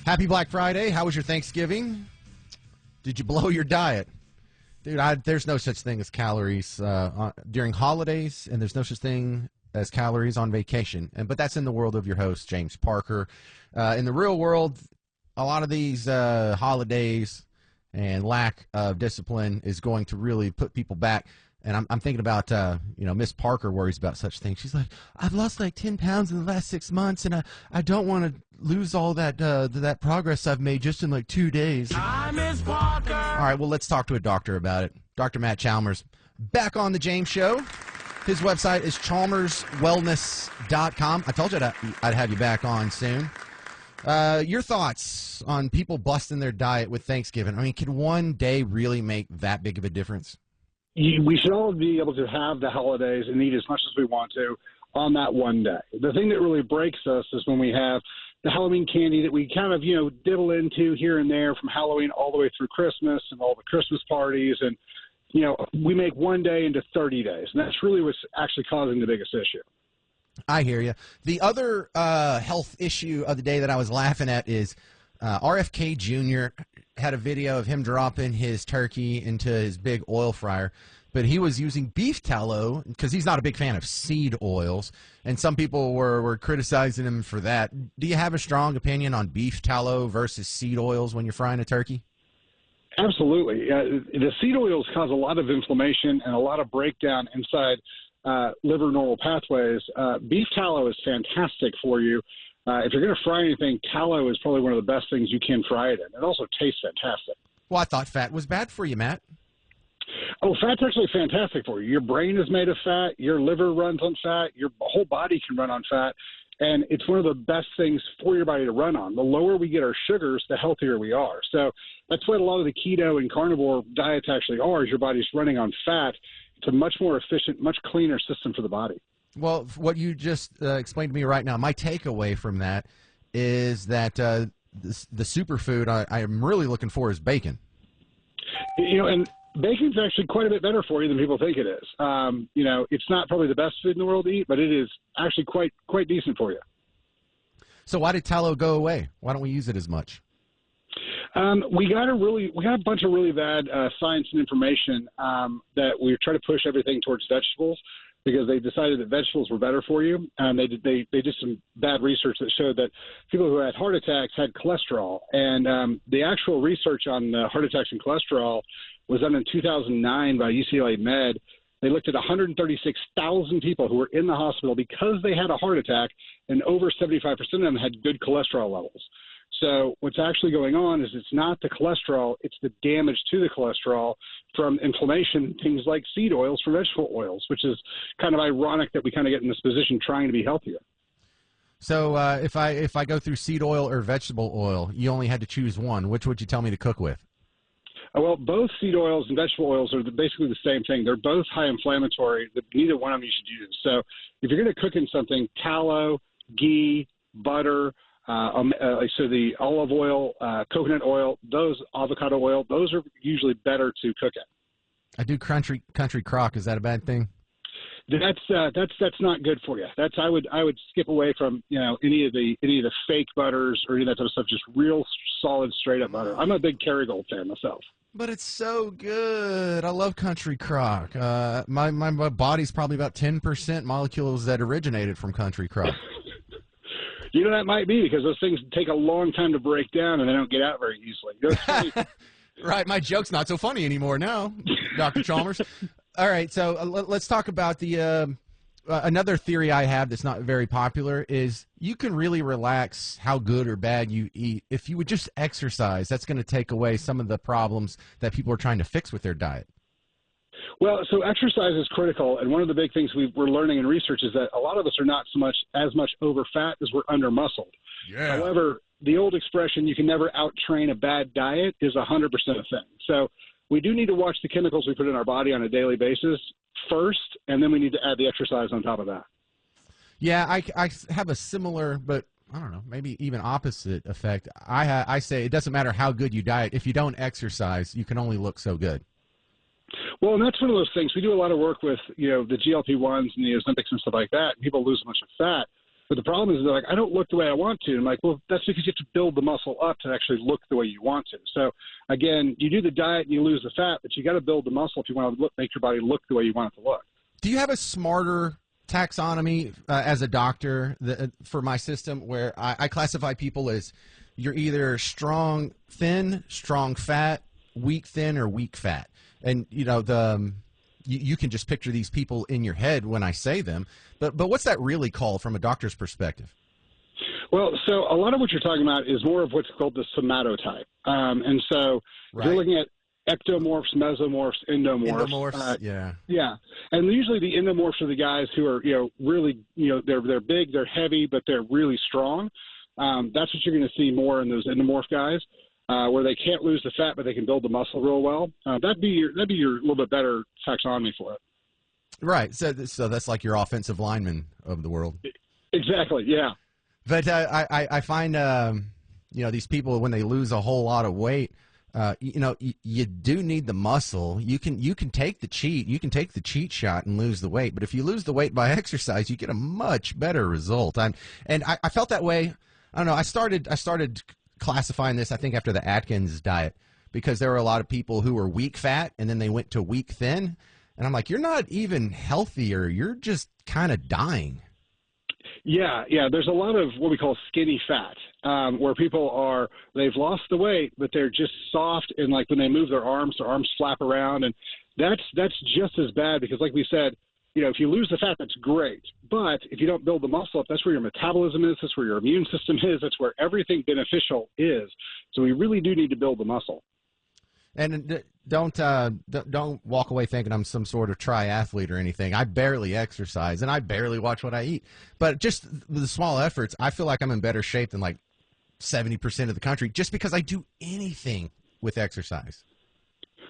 Happy Black Friday. How was your Thanksgiving? Did you blow your diet? Dude, there's no such thing as calories during holidays, and there's no such thing as calories on vacation. But that's in the world of your host, James Parker. In the real world, a lot of these holidays and lack of discipline is going to really put people back. And I'm thinking about, Miss Parker worries about such things. She's like, I've lost like 10 pounds in the last 6 months, and I don't want to lose all that progress I've made just in like 2 days. Hi, Miss Parker. All right, well, let's talk to a doctor about it. Dr. Matt Chalmers, back on the James Show. His website is chalmerswellness.com. I told you I'd have you back on soon. Your thoughts on people busting their diet with Thanksgiving? I mean, can one day really make that big of a difference? We should all be able to have the holidays and eat as much as we want to on that one day. The thing that really breaks us is when we have the Halloween candy that we kind of, dibble into here and there from Halloween all the way through Christmas and all the Christmas parties. And, we make one day into 30 days. And that's really what's actually causing the biggest issue. I hear you. The other health issue of the day that I was laughing at is RFK Jr. had a video of him dropping his turkey into his big oil fryer, but he was using beef tallow because he's not a big fan of seed oils, and some people were criticizing him for that. Do you have a strong opinion on beef tallow versus seed oils when you're frying a turkey? Absolutely. The seed oils cause a lot of inflammation and a lot of breakdown inside liver normal pathways. Beef tallow is fantastic for you. If you're going to fry anything, tallow is probably one of the best things you can fry it in. It also tastes fantastic. Well, I thought fat was bad for you, Matt. Oh, fat's actually fantastic for you. Your brain is made of fat. Your liver runs on fat. Your whole body can run on fat. And it's one of the best things for your body to run on. The lower we get our sugars, the healthier we are. So that's what a lot of the keto and carnivore diets actually are, is your body's running on fat. It's a much more efficient, much cleaner system for the body. Well, what you just explained to me right now, my takeaway from that is that the superfood I am really looking for is bacon. And bacon's actually quite a bit better for you than people think it is. It's not probably the best food in the world to eat, but it is actually quite decent for you. So why did tallow go away? Why don't we use it as much? We got a bunch of really bad science and information that we try to push everything towards vegetables, because they decided that vegetables were better for you. And they did some bad research that showed that people who had heart attacks had cholesterol. And the actual research on heart attacks and cholesterol was done in 2009 by UCLA Med. They looked at 136,000 people who were in the hospital because they had a heart attack, and over 75% of them had good cholesterol levels. So what's actually going on is it's not the cholesterol, it's the damage to the cholesterol from inflammation, things like seed oils from vegetable oils, which is kind of ironic that we kind of get in this position trying to be healthier. So if I go through seed oil or vegetable oil, you only had to choose one. Which would you tell me to cook with? Well, both seed oils and vegetable oils are basically the same thing. They're both high inflammatory. Neither one of them you should use. So if you're going to cook in something, tallow, ghee, butter, so the olive oil, coconut oil, those avocado oil, those are usually better to cook in. I do country crock. Is that a bad thing? That's not good for you. I would skip away from any of the fake butters or any of that type of stuff. Just real solid straight up butter. I'm a big Kerrygold fan myself. But it's so good. I love country crock. My body's probably about 10% molecules that originated from country crock. That might be because those things take a long time to break down and they don't get out very easily. Right. My joke's not so funny anymore now, Dr. Chalmers. All right. So let's talk about the another theory I have that's not very popular is you can really relax how good or bad you eat if you would just exercise. That's going to take away some of the problems that people are trying to fix with their diet. Well, so exercise is critical, and one of the big things we're learning in research is that a lot of us are not as much over fat as we're under muscled. Yeah. However, the old expression, you can never out-train a bad diet, is 100% a thing. So we do need to watch the chemicals we put in our body on a daily basis first, and then we need to add the exercise on top of that. Yeah, I have a similar, but I don't know, maybe even opposite effect. I say it doesn't matter how good you diet. If you don't exercise, you can only look so good. Well, and that's one of those things. We do a lot of work with, the GLP-1s and the Ozempics and stuff like that. And people lose a bunch of fat. But the problem is they're like, I don't look the way I want to. I'm like, well, that's because you have to build the muscle up to actually look the way you want to. So, again, you do the diet and you lose the fat, but you got to build the muscle if you want to make your body look the way you want it to look. Do you have a smarter taxonomy as a doctor for my system where I classify people as you're either strong thin, strong fat, weak thin, or weak fat? And, you know, you can just picture these people in your head when I say them. But what's that really called from a doctor's perspective? Well, so a lot of what you're talking about is more of what's called the somatotype. And so if you're looking at ectomorphs, mesomorphs, endomorphs. Yeah. Yeah. And usually the endomorphs are the guys who are, really, they're big, they're heavy, but they're really strong. That's what you're going to see more in those endomorph guys, where they can't lose the fat, but they can build the muscle real well. That'd be your little bit better taxonomy for it. Right. So that's like your offensive lineman of the world. Exactly. Yeah. But I find, these people, when they lose a whole lot of weight, you do need the muscle. You can take the cheat. You can take the cheat shot and lose the weight. But if you lose the weight by exercise, you get a much better result. I felt that way. I don't know. I started classifying this, I think, after the Atkins diet, because there were a lot of people who were weak fat and then they went to weak thin. And I'm like, you're not even healthier. You're just kind of dying. Yeah. There's a lot of what we call skinny fat, where people they've lost the weight, but they're just soft. And like when they move their arms flap around. And that's just as bad because, like we said, if you lose the fat, that's great. But if you don't build the muscle up, that's where your metabolism is. That's where your immune system is. That's where everything beneficial is. So we really do need to build the muscle. And don't walk away thinking I'm some sort of triathlete or anything. I barely exercise, and I barely watch what I eat. But just the small efforts, I feel like I'm in better shape than like 70% of the country just because I do anything with exercise.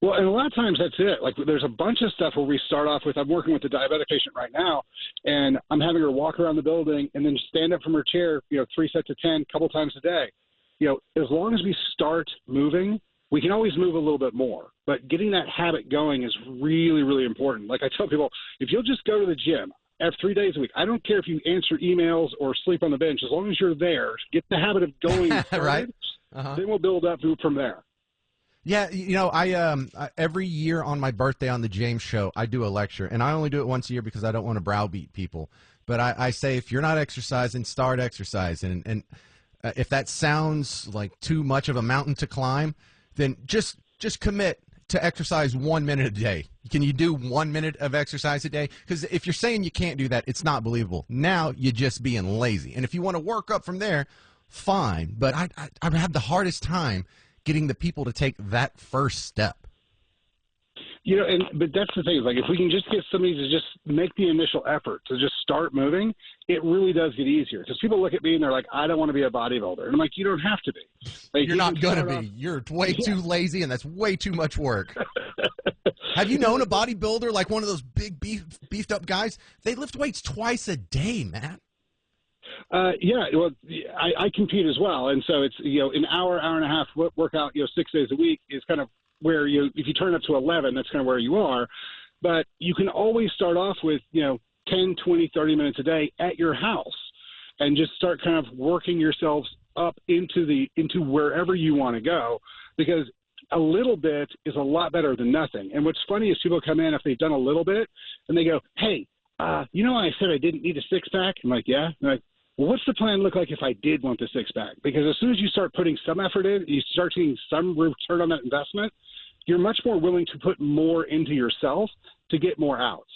Well, and a lot of times that's it. Like there's a bunch of stuff where we start off with, I'm working with a diabetic patient right now, and I'm having her walk around the building and then stand up from her chair, 3 sets of 10, a couple times a day. As long as we start moving, we can always move a little bit more, but getting that habit going is really, really important. Like I tell people, if you'll just go to the gym 3 days a week, I don't care if you answer emails or sleep on the bench, as long as you're there, get the habit of going started, right. Then we'll build up from there. Yeah, I every year on my birthday on the James Show, I do a lecture, and I only do it once a year because I don't want to browbeat people. But I say, if you're not exercising, start exercising. And if that sounds like too much of a mountain to climb, then just commit to exercise 1 minute a day. Can you do 1 minute of exercise a day? Because if you're saying you can't do that, it's not believable. Now you're just being lazy. And if you want to work up from there, fine. But I've had the hardest time getting the people to take that first step. But that's the thing. Is like if we can just get somebody to just make the initial effort to just start moving, it really does get easier. Because people look at me and they're like, I don't want to be a bodybuilder. And I'm like, you don't have to be. Like, you're not going to be. You're way too lazy, and that's way too much work. Have you known a bodybuilder, like one of those big beefed up guys? They lift weights twice a day, Matt. Yeah, well, I compete as well. And so it's, an hour and a half workout, 6 days a week is kind of where if you turn up to 11, that's kind of where you are. But you can always start off with, 10, 20, 30 minutes a day at your house and just start kind of working yourselves up into wherever you want to go, because a little bit is a lot better than nothing. And what's funny is people come in if they've done a little bit and they go, hey, I said I didn't need a six-pack? I'm like, yeah. I'm like, well, what's the plan look like if I did want the six-pack? Because as soon as you start putting some effort in, you start seeing some return on that investment, you're much more willing to put more into yourself to get more out.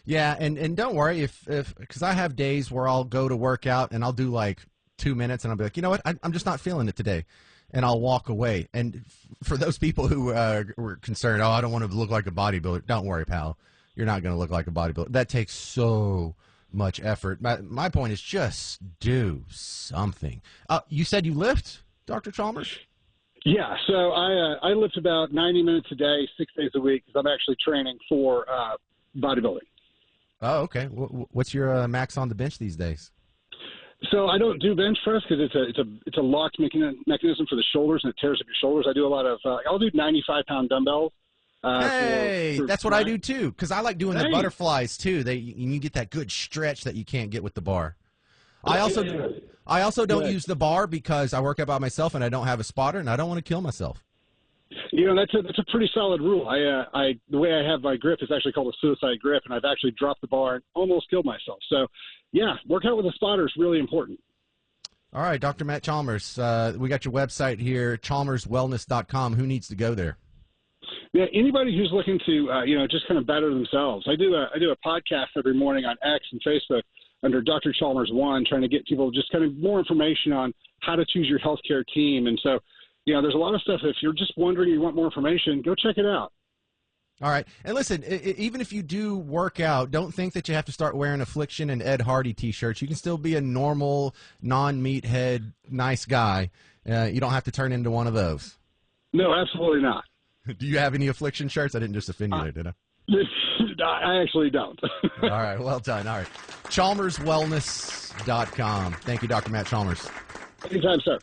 Yeah, and don't worry if because I have days where I'll go to work out and I'll do like 2 minutes and I'll be like, you know what, I'm just not feeling it today, and I'll walk away. And for those people who were concerned, I don't want to look like a bodybuilder, don't worry, pal. You're not going to look like a bodybuilder. That takes so much effort. My point is just do something. You said you lift, Dr. Chalmers? Yeah, so I lift about 90 minutes a day, 6 days a week, because I'm actually training for bodybuilding. Oh, okay. What's your max on the bench these days? So I don't do bench press because it's a locked mechanism for the shoulders, and it tears up your shoulders. I do a lot of I'll do 95-pound dumbbells. That's what I do too, because I like doing the butterflies too. You get that good stretch that you can't get with the bar. I also don't use the bar because I work out by myself and I don't have a spotter and I don't want to kill myself. That's a pretty solid rule. The way I have my grip is actually called a suicide grip, and I've actually dropped the bar and almost killed myself. So, yeah, work out with a spotter is really important. All right, Dr. Matt Chalmers, we got your website here, chalmerswellness.com. Who needs to go there? Yeah, anybody who's looking to, just kind of better themselves. I do a podcast every morning on X and Facebook under Dr. Chalmers 1, trying to get people just kind of more information on how to choose your healthcare team. And so, there's a lot of stuff. If you're just wondering, you want more information, go check it out. All right. And listen, even if you do work out, don't think that you have to start wearing Affliction and Ed Hardy T-shirts. You can still be a normal, non-meathead, nice guy. You don't have to turn into one of those. No, absolutely not. Do you have any Affliction shirts? I didn't just offend you there, did I? I actually don't. All right. Well done. All right. Chalmerswellness.com. Thank you, Dr. Matt Chalmers. Anytime, sir.